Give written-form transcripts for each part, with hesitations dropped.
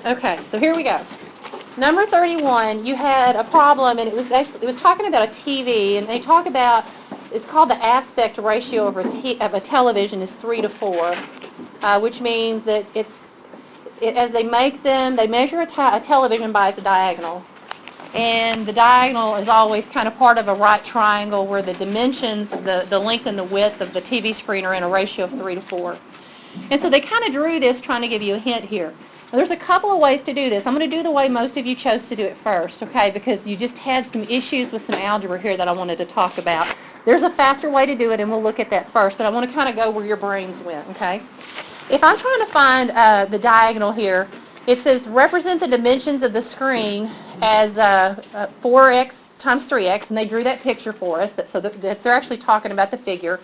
Okay, so here we go. Number 31, you had a problem, and it was talking about a TV, and they talk about it's called the aspect ratio of a television is 3 to 4, which means that as they make them, they measure a television by its diagonal, and the diagonal is always kind of part of a right triangle where the dimensions, the length and the width of the TV screen are in a ratio of 3 to 4. And so they kind of drew this trying to give you a hint here. Now, there's a couple of ways to do this. I'm going to do the way most of you chose to do it first, okay, because you just had some issues with some algebra here that I wanted to talk about. There's a faster way to do it, and we'll look at that first, but I want to kind of go where your brains went, okay? If I'm trying to find the diagonal here, it says represent the dimensions of the screen as 4x times 3x, and they drew that picture for us, so that they're actually talking about the figure.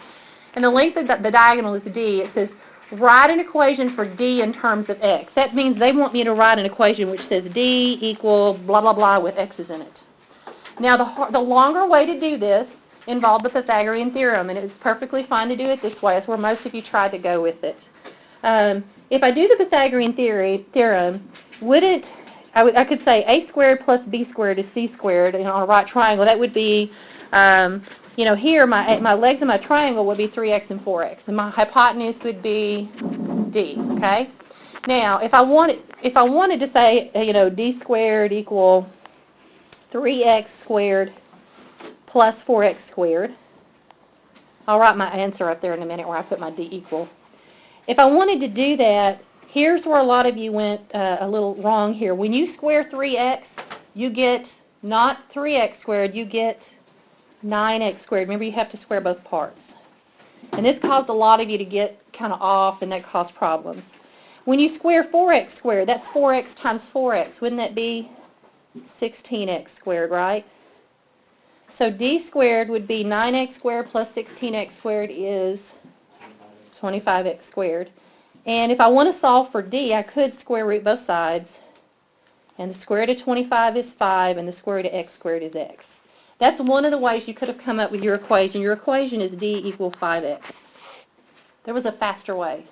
And the length of the diagonal is d. It says write an equation for d in terms of x. That means they want me to write an equation which says d equal blah, blah, blah with x's in it. Now, the longer way to do this involved the Pythagorean theorem, and it's perfectly fine to do it this way. It's where most of you tried to go with it. If I do the Pythagorean theorem, I could say a squared plus b squared is c squared, on a right triangle. That would be, here my legs of my triangle would be 3x and 4x, and my hypotenuse would be d, okay? Now, if I wanted to say, d squared equal 3x squared plus 4x squared, I'll write my answer up there in a minute where I put my d equal. If I wanted to do that, here's where a lot of you went a little wrong here. When you square 3x, you get not 3x squared, you get 9x squared. Remember, you have to square both parts. And this caused a lot of you to get kind of off, and that caused problems. When you square 4x squared, that's 4x times 4x. Wouldn't that be 16x squared, right? So d squared would be 9x squared plus 16x squared is 25x squared. And if I want to solve for d, I could square root both sides. And the square root of 25 is 5, and the square root of x squared is x. That's one of the ways you could have come up with your equation. Your equation is d equal 5x. There was a faster way.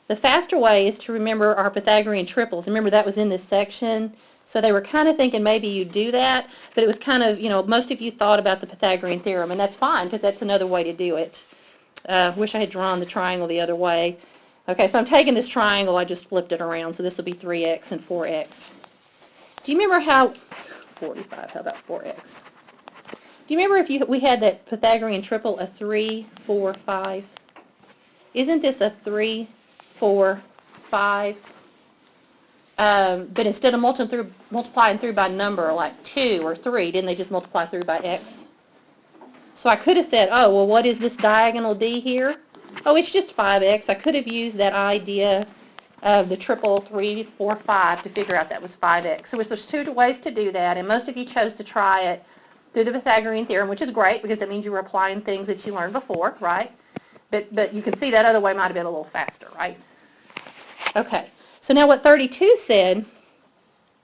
The faster way is to remember our Pythagorean triples. Remember, that was in this section. So they were kind of thinking maybe you'd do that, but it was kind of, most of you thought about the Pythagorean theorem, and that's fine because that's another way to do it. Wish I had drawn the triangle the other way. Okay, so I'm taking this triangle, I just flipped it around, so this will be 3x and 4x. Do you remember how, 45, how about 4x? Do you remember if we had that Pythagorean triple, a 3, 4, 5? Isn't this a 3, 4, 5? But instead of multiplying through by number like 2 or 3, didn't they just multiply through by x? So I could have said, oh, well, what is this diagonal d here? Oh, it's just 5x. I could have used that idea of the triple 3, 4, 5 to figure out that was 5x. So there's two ways to do that, and most of you chose to try it through the Pythagorean theorem, which is great because it means you were applying things that you learned before, right? But you can see that other way might have been a little faster, right? Okay. So now what 32 said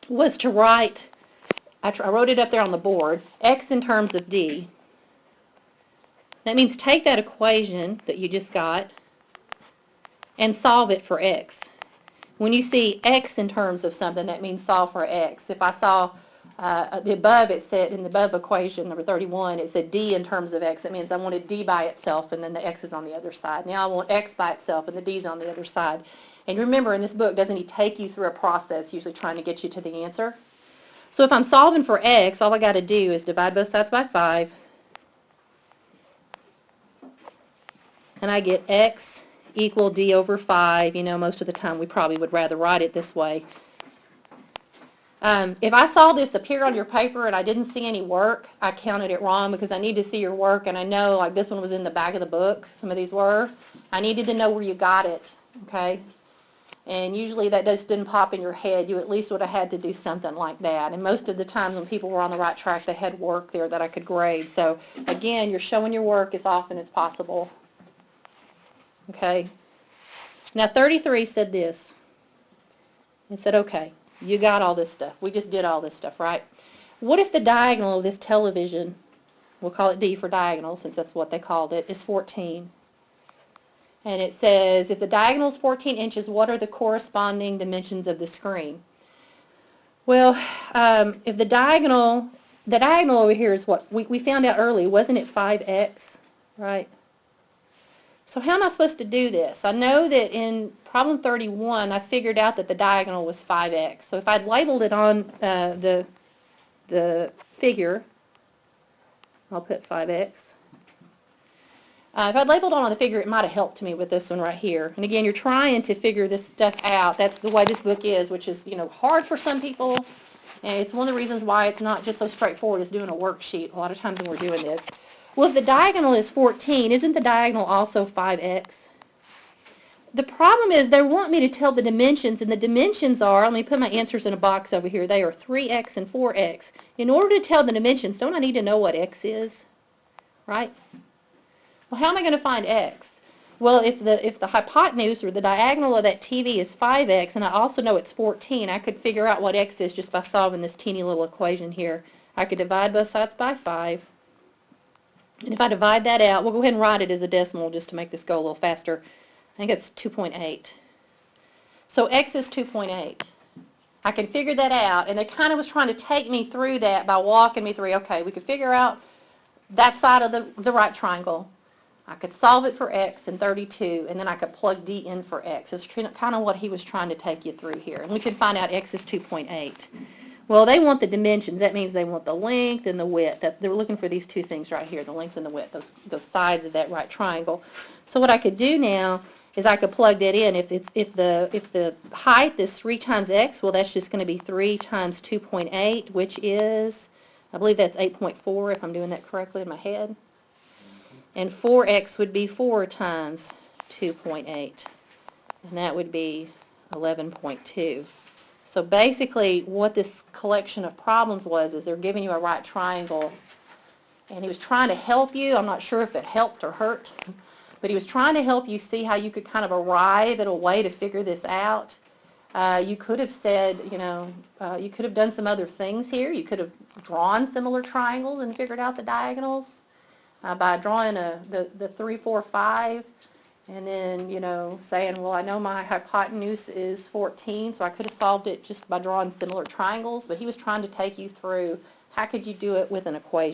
was to write, I wrote it up there on the board, x in terms of d. That means take that equation that you just got and solve it for x. When you see x in terms of something, that means solve for x. If I saw the above, it said in the above equation, number 31, it said d in terms of x. It means I wanted d by itself, and then the x is on the other side. Now I want x by itself, and the d is on the other side. And remember, in this book, doesn't he take you through a process, usually trying to get you to the answer? So if I'm solving for x, all I got to do is divide both sides by 5, and I get x equal d over 5. Most of the time we probably would rather write it this way. If I saw this appear on your paper and I didn't see any work, I counted it wrong because I need to see your work, and I know like this one was in the back of the book, some of these were. I needed to know where you got it, okay? And usually that just didn't pop in your head. You at least would have had to do something like that. And most of the times when people were on the right track, they had work there that I could grade. So again, you're showing your work as often as possible. Okay. Now 33 said this. It said, okay, you got all this stuff. We just did all this stuff, right? What if the diagonal of this television, we'll call it D for diagonal since that's what they called it, is 14? And it says, if the diagonal is 14 inches, what are the corresponding dimensions of the screen? Well, if the diagonal over here is what we found out early, wasn't it 5x, right? So how am I supposed to do this? I know that in problem 31, I figured out that the diagonal was 5x. So if I'd labeled it on the figure, I'll put 5x. If I'd labeled it on the figure, it might have helped me with this one right here. And again, you're trying to figure this stuff out. That's the way this book is, which is, hard for some people. And it's one of the reasons why it's not just so straightforward as doing a worksheet a lot of times when we're doing this. Well, if the diagonal is 14, isn't the diagonal also 5x? The problem is they want me to tell the dimensions, and the dimensions are, let me put my answers in a box over here, they are 3x and 4x. In order to tell the dimensions, don't I need to know what x is? Right? Well, how am I going to find x? Well, if the hypotenuse or the diagonal of that TV is 5x, and I also know it's 14, I could figure out what x is just by solving this teeny little equation here. I could divide both sides by 5. And if I divide that out, we'll go ahead and write it as a decimal just to make this go a little faster. I think it's 2.8. So x is 2.8. I can figure that out, and they kind of was trying to take me through that by walking me through, okay, we could figure out that side of the right triangle. I could solve it for x and 32, and then I could plug D in for x. It's kind of what he was trying to take you through here. And we could find out x is 2.8. Well, they want the dimensions. That means they want the length and the width. They're looking for these two things right here, the length and the width, those sides of that right triangle. So what I could do now is I could plug that in. If the height is 3 times x, well, that's just going to be 3 times 2.8, which is, I believe that's 8.4 if I'm doing that correctly in my head. And 4x would be 4 times 2.8, and that would be 11.2. So basically what this collection of problems was is they're giving you a right triangle, and he was trying to help you. I'm not sure if it helped or hurt, but he was trying to help you see how you could kind of arrive at a way to figure this out. You could have said, you could have done some other things here. You could have drawn similar triangles and figured out the diagonals. By drawing the 3, 4, 5, and then, saying, well, I know my hypotenuse is 14, so I could have solved it just by drawing similar triangles, but he was trying to take you through how could you do it with an equation.